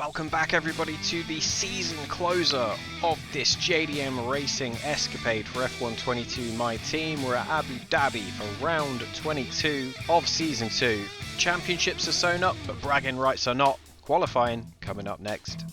Welcome back everybody to the season closer of this JDM racing escapade for F1 22 My Team. We're at Abu Dhabi for round 22 of season 2. Championships are sewn up, but bragging rights are not. Qualifying coming up next.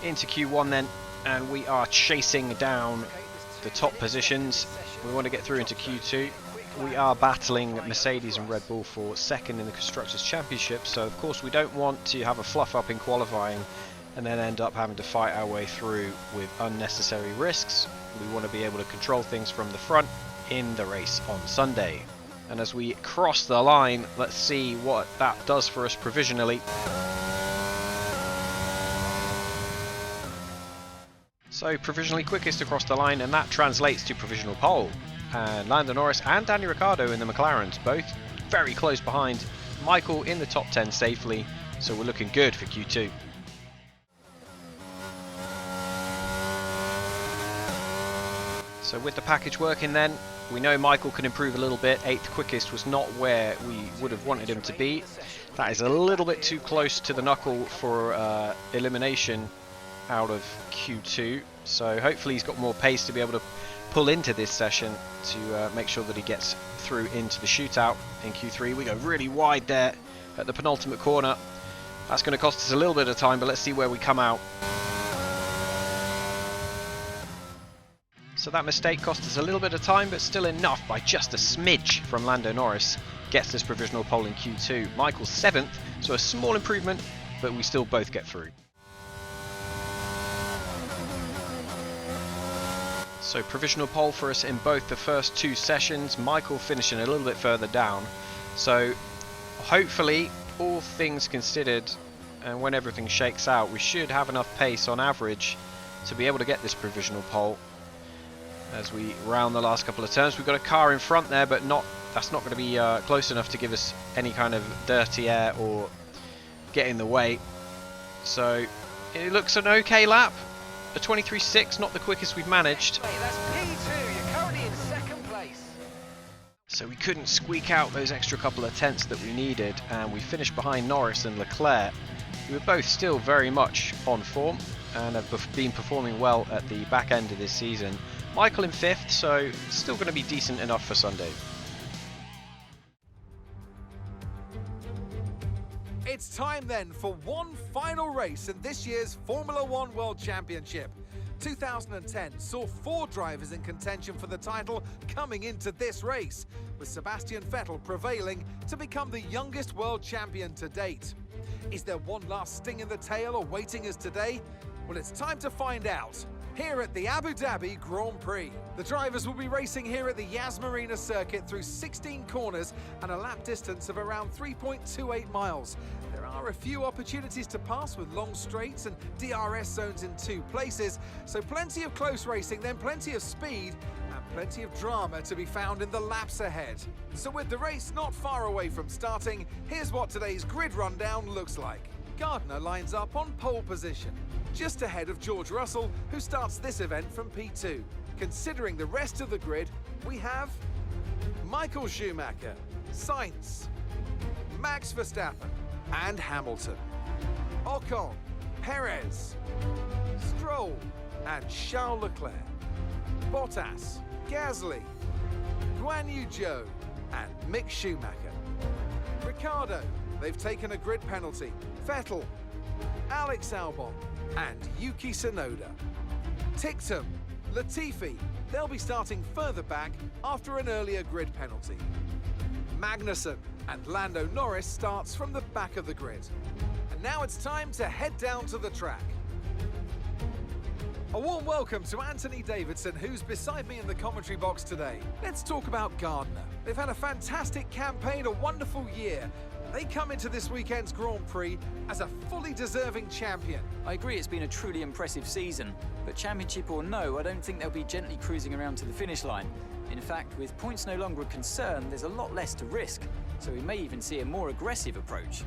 Into Q1 then, and we are chasing down the top positions. We want to get through into Q2. We are battling Mercedes and Red Bull for second in the Constructors' Championship, so of course we don't want to have a fluff up in qualifying and then end up having to fight our way through with unnecessary risks. We want to be able to control things from the front in the race on Sunday. And as we cross the line, let's see what that does for us provisionally. So provisionally quickest across the line, and that translates to provisional pole. And Lando Norris and Daniel Ricciardo in the McLarens, both very close behind. Michael in the top 10 safely, so we're looking good for Q2. So with the package working then, we know Michael can improve a little bit. 8th quickest was not where we would have wanted him to be. That is a little bit too close to the knuckle for elimination out of Q2. So hopefully he's got more pace to be able to pull into this session to make sure that he gets through into the shootout in Q3. We go really wide there at the penultimate corner. That's going to cost us a little bit of time, but let's see where we come out. So that mistake cost us a little bit of time, but still enough by just a smidge from Lando Norris. Gets this provisional pole in Q2. Michael's 7th, so a small improvement, but we still both get through. So provisional pole for us in both the first 2 sessions. Michael finishing a little bit further down. So hopefully, all things considered, and when everything shakes out, we should have enough pace on average to be able to get this provisional pole. As we round the last couple of turns, we've got a car in front there, but that's not going to be close enough to give us any kind of dirty air or get in the way. So it looks an okay lap. A 23.6, not the quickest we've managed. That's P2, you're currently in 2nd place. So we couldn't squeak out those extra couple of tenths that we needed, and we finished behind Norris and Leclerc, who are both still very much on form and have been performing well at the back end of this season. Michael in 5th, so still going to be decent enough for Sunday. It's time then for one final race in this year's Formula One World Championship. 2010 saw 4 drivers in contention for the title coming into this race, with Sebastian Vettel prevailing to become the youngest world champion to date. Is there one last sting in the tail awaiting us today? Well, it's time to find out. Here at the Abu Dhabi Grand Prix. The drivers will be racing here at the Yas Marina circuit through 16 corners and a lap distance of around 3.28 miles. There are a few opportunities to pass with long straights and DRS zones in 2 places, so plenty of close racing, then plenty of speed and plenty of drama to be found in the laps ahead. So with the race not far away from starting, here's what today's grid rundown looks like. Gardner lines up on pole position, just ahead of George Russell, who starts this event from P2. Considering the rest of the grid, we have Michael Schumacher, Sainz, Max Verstappen and Hamilton, Ocon, Perez, Stroll and Charles Leclerc, Bottas, Gasly, Guan Yu Zhou and Mick Schumacher. Ricciardo, they've taken a grid penalty. Vettel, Alex Albon and Yuki Tsunoda. Ticktum, Latifi, they'll be starting further back after an earlier grid penalty. Magnussen and Lando Norris starts from the back of the grid. And now it's time to head down to the track. A warm welcome to Anthony Davidson, who's beside me in the commentary box today. Let's talk about Gardner. They've had a fantastic campaign, a wonderful year. They come into this weekend's Grand Prix as a fully deserving champion. I agree it's been a truly impressive season, but championship or no, I don't think they'll be gently cruising around to the finish line. In fact, with points no longer a concern, there's a lot less to risk, so we may even see a more aggressive approach.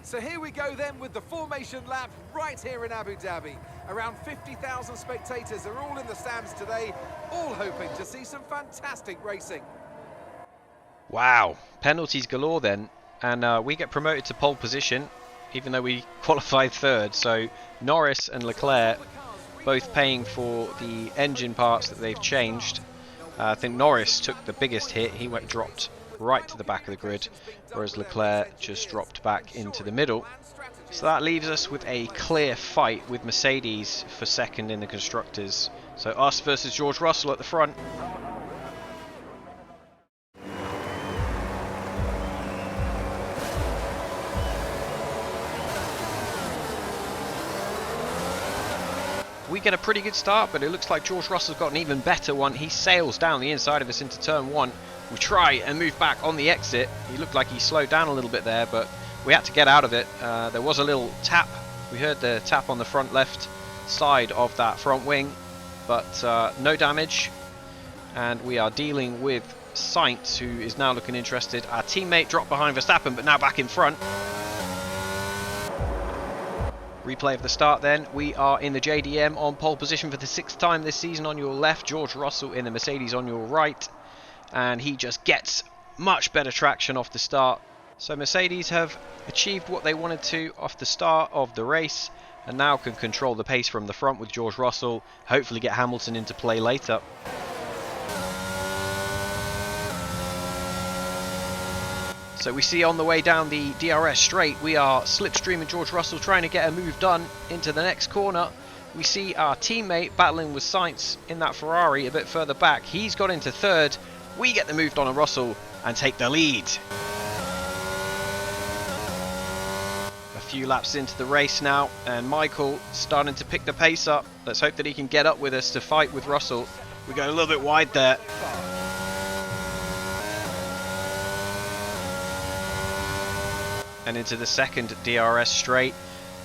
So here we go then with the formation lap right here in Abu Dhabi. Around 50,000 spectators are all in the stands today, all hoping to see some fantastic racing. Wow, penalties galore then, and we get promoted to pole position, even though we qualified third. So Norris and Leclerc both paying for the engine parts that they've changed. I think Norris took the biggest hit. He dropped right to the back of the grid, whereas Leclerc just dropped back into the middle. So that leaves us with a clear fight with Mercedes for second in the constructors. So us versus George Russell at the front. We get a pretty good start, but it looks like George Russell's got an even better one. He sails down the inside of us into turn one. We try and move back on the exit. He looked like he slowed down a little bit there, but we had to get out of it. There was a little tap. We heard the tap on the front left side of that front wing, but no damage. And we are dealing with Sainz, who is now looking interested. Our teammate dropped behind Verstappen, but now back in front. Replay of the start then. We are in the JDM on pole position for the 6th time this season on your left. George Russell in the Mercedes on your right. And he just gets much better traction off the start. So Mercedes have achieved what they wanted to off the start of the race, and now can control the pace from the front with George Russell. Hopefully get Hamilton into play later. So we see on the way down the DRS straight, we are slipstreaming George Russell, trying to get a move done into the next corner. We see our teammate battling with Sainz in that Ferrari a bit further back. He's got into third. We get the move done on Russell and take the lead. A few laps into the race now, and Michael starting to pick the pace up. Let's hope that he can get up with us to fight with Russell. We go a little bit wide there. And into the second DRS straight.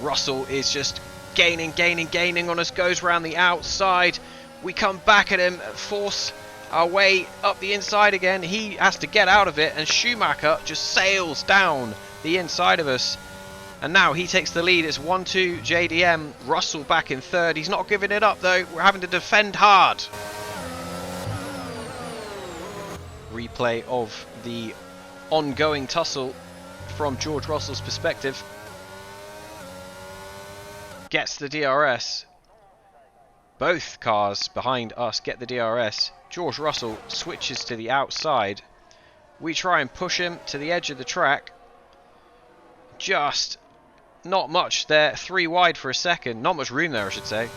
Russell is just gaining on us, goes around the outside. We come back at him, force our way up the inside again. He has to get out of it, and Schumacher just sails down the inside of us. And now he takes the lead. It's 1-2 JDM. Russell back in third. He's not giving it up though. We're having to defend hard. Replay of the ongoing tussle from George Russell's perspective. Gets the DRS. Both cars behind us get the DRS. George Russell switches to the outside. We try and push him to the edge of the track. Just not much there. 3 wide for a second. Not much room there, I should say.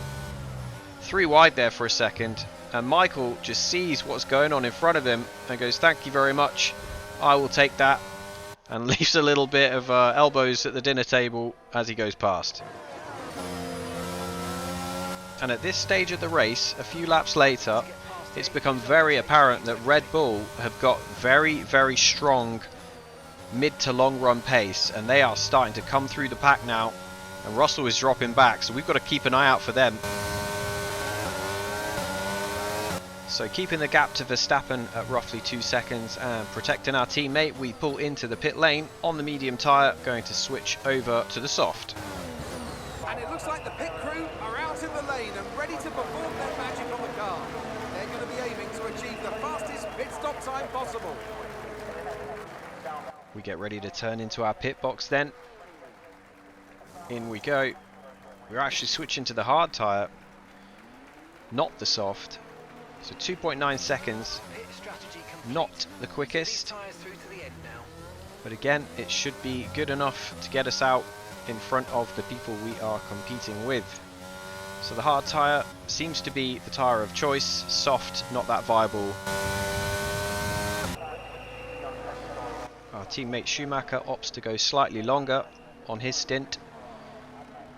3 wide there for a second. And Michael just sees what's going on in front of him and goes, "Thank you very much. I will take that." And leaves a little bit of elbows at the dinner table as he goes past. And at this stage of the race, a few laps later, it's become very apparent that Red Bull have got very strong mid to long run pace, and they are starting to come through the pack now, and Russell is dropping back, so we've got to keep an eye out for them. So keeping the gap to Verstappen at roughly 2 seconds and protecting our teammate, we pull into the pit lane on the medium tyre, going to switch over to the soft. And it looks like the pit crew are out in the lane and ready to perform their magic on the car. They're going to be aiming to achieve the fastest pit stop time possible. We get ready to turn into our pit box then. In we go. We're actually switching to the hard tyre, not the soft. So 2.9 seconds, not the quickest, but again it should be good enough to get us out in front of the people we are competing with. So the hard tyre seems to be the tyre of choice, soft not that viable. Our teammate Schumacher opts to go slightly longer on his stint,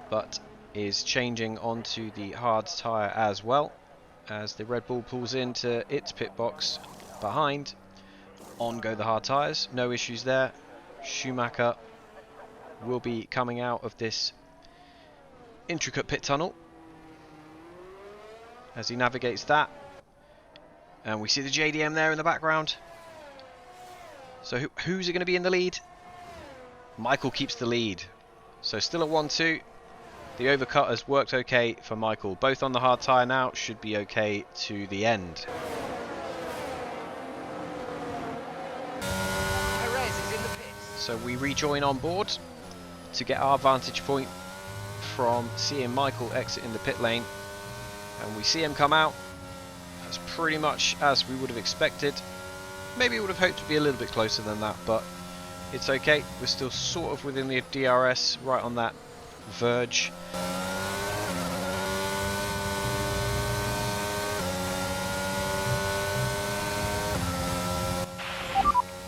but is changing onto the hard tyre as well, as the Red Bull pulls into its pit box behind. On go the hard tyres, no issues there. Schumacher will be coming out of this intricate pit tunnel as he navigates that. And we see the JDM there in the background. So who's going to be in the lead? Michael keeps the lead. So still at 1-2. The overcut has worked okay for Michael. Both on the hard tyre now, should be okay to the end. Perez is in the pits. So we rejoin on board to get our vantage point from seeing Michael exiting the pit lane. And we see him come out. That's pretty much as we would have expected. Maybe we would have hoped to be a little bit closer than that, but it's okay. We're still sort of within the DRS, right on that verge.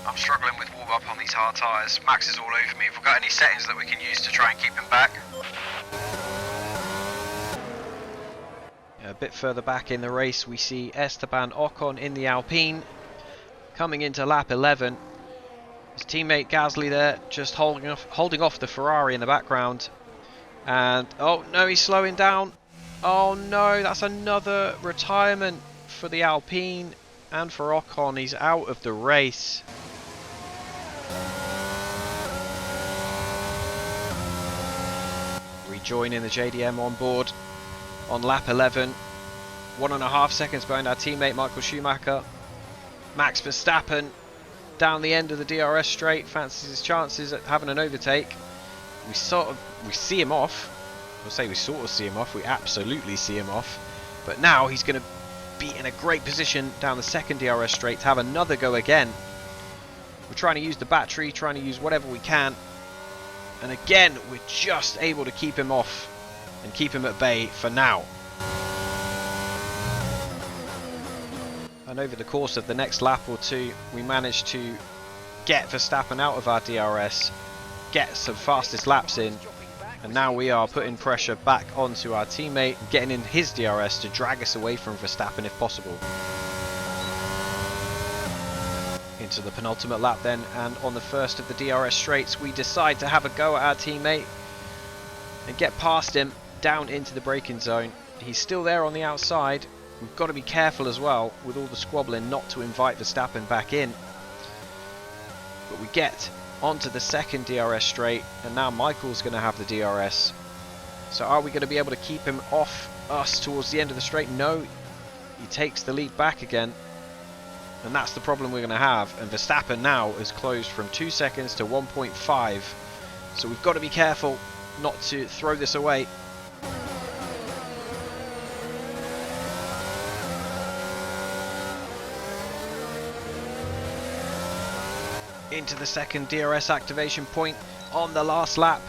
I'm struggling with warm up on these hard tyres. Max is all over me. If we've got any settings that we can use to try and keep him back. A bit further back in the race we see Esteban Ocon in the Alpine coming into lap 11. His teammate Gasly there just holding off the Ferrari in the background. And oh no, he's slowing down. Oh no, that's another retirement for the Alpine and for Ocon. He's out of the race. Rejoining the JDM on board on lap 11. 1.5 seconds behind our teammate Michael Schumacher. Max Verstappen down the end of the DRS straight, fancies his chances at having an overtake. We see him off. I'll say we sort of see him off. We absolutely see him off. But now he's going to be in a great position down the second DRS straight to have another go again. We're trying to use the battery, trying to use whatever we can. And again, we're just able to keep him off and keep him at bay for now. And over the course of the next lap or two, we managed to get Verstappen out of our DRS, get some fastest laps in, and now we are putting pressure back onto our teammate, getting in his DRS to drag us away from Verstappen if possible. Into the penultimate lap then, and on the first of the DRS straights we decide to have a go at our teammate and get past him down into the braking zone. He's still there on the outside. We've got to be careful as well with all the squabbling not to invite Verstappen back in. But we get onto the second DRS straight, and now Michael's going to have the DRS. So are we going to be able to keep him off us towards the end of the straight? No, he takes the lead back again, and that's the problem we're going to have. And Verstappen now is closed from 2 seconds to 1.5, so we've got to be careful not to throw this away. Into the second DRS activation point on the last lap.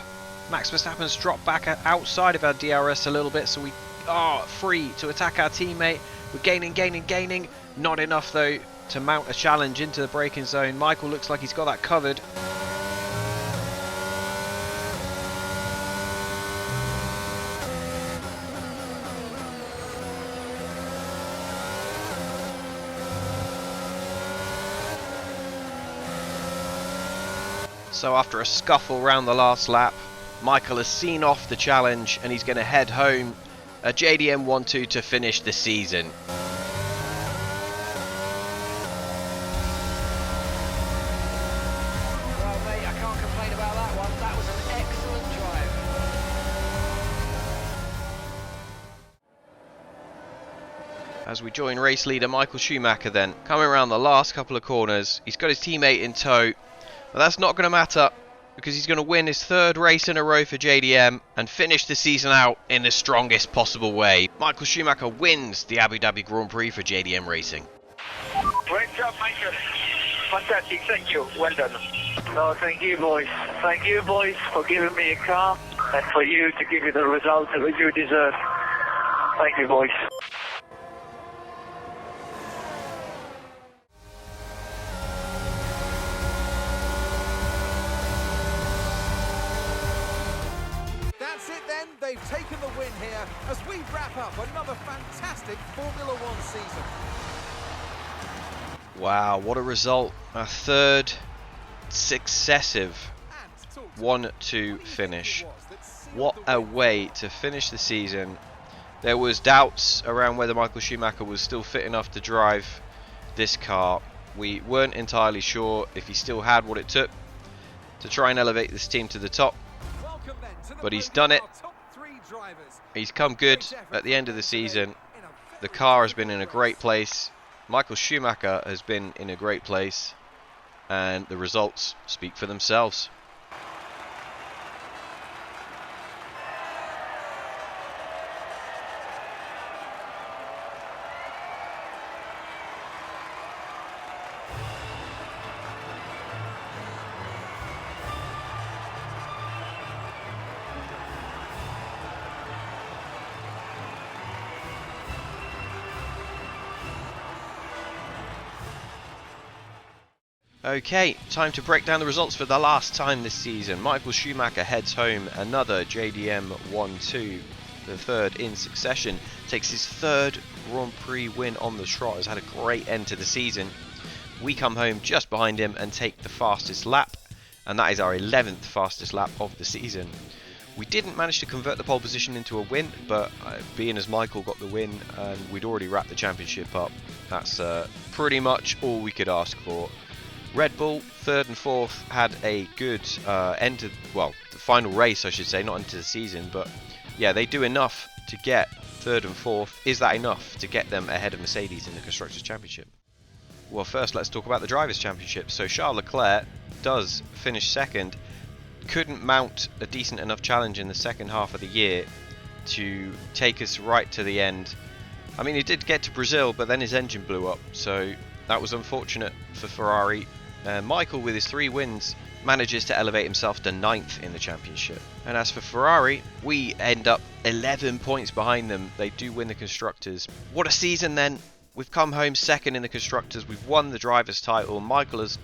Max Verstappen's dropped back outside of our DRS a little bit, so we are free to attack our teammate. We're gaining. Not enough though to mount a challenge into the braking zone. Michael looks like he's got that covered. So after a scuffle round the last lap, Michael has seen off the challenge and he's going to head home, a JDM 1-2 to finish the season. Well, mate, I can't complain about that one. That was an excellent drive. As we join race leader Michael Schumacher then, coming around the last couple of corners, he's got his teammate in tow. But that's not going to matter, because he's going to win his third race in a row for JDM and finish the season out in the strongest possible way. Michael Schumacher wins the Abu Dhabi Grand Prix for JDM Racing. Great job, Michael. Fantastic, thank you. Well done. No, thank you, boys. Thank you, boys, for giving me a car and for you to give me the result that you deserve. Thank you, boys. They've taken the win here as we wrap up another fantastic Formula One season. Wow, what a result. Our third successive 1-2 finish. What a way to finish the season. There was doubts around whether Michael Schumacher was still fit enough to drive this car. We weren't entirely sure if he still had what it took to try and elevate this team to the top. Welcome then but he's done it. He's come good at the end of the season. The car has been in a great place. Michael Schumacher has been in a great place, and the results speak for themselves. Okay, time to break down the results for the last time this season. Michael Schumacher heads home another JDM 1-2, the third in succession. Takes his third Grand Prix win on the trot. Has had a great end to the season. We come home just behind him and take the fastest lap, and that is our 11th fastest lap of the season. We didn't manage to convert the pole position into a win, but being as Michael got the win and we'd already wrapped the championship up, that's pretty much all we could ask for. Red Bull, third and fourth, had a good end to, well, the final race I should say, not into the season, but yeah, they do enough to get third and fourth. Is that enough to get them ahead of Mercedes in the Constructors' Championship? Well, first let's talk about the Drivers' Championship. So Charles Leclerc does finish second, couldn't mount a decent enough challenge in the second half of the year to take us right to the end. I mean, he did get to Brazil, but then his engine blew up, so that was unfortunate for Ferrari. Michael, with his 3 wins, manages to elevate himself to 9th in the championship. And as for Ferrari, we end up 11 points behind them. They do win the Constructors. What a season then. We've come home second in the Constructors. We've won the Drivers' title. Michael has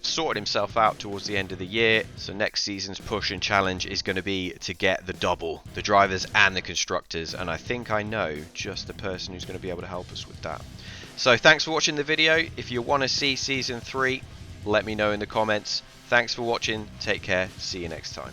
sorted himself out towards the end of the year. So next season's push and challenge is going to be to get the double, the Drivers and the Constructors. And I think I know just the person who's going to be able to help us with that. So thanks for watching the video. If you want to see season 3, let me know in the comments. Thanks for watching. Take care. See you next time.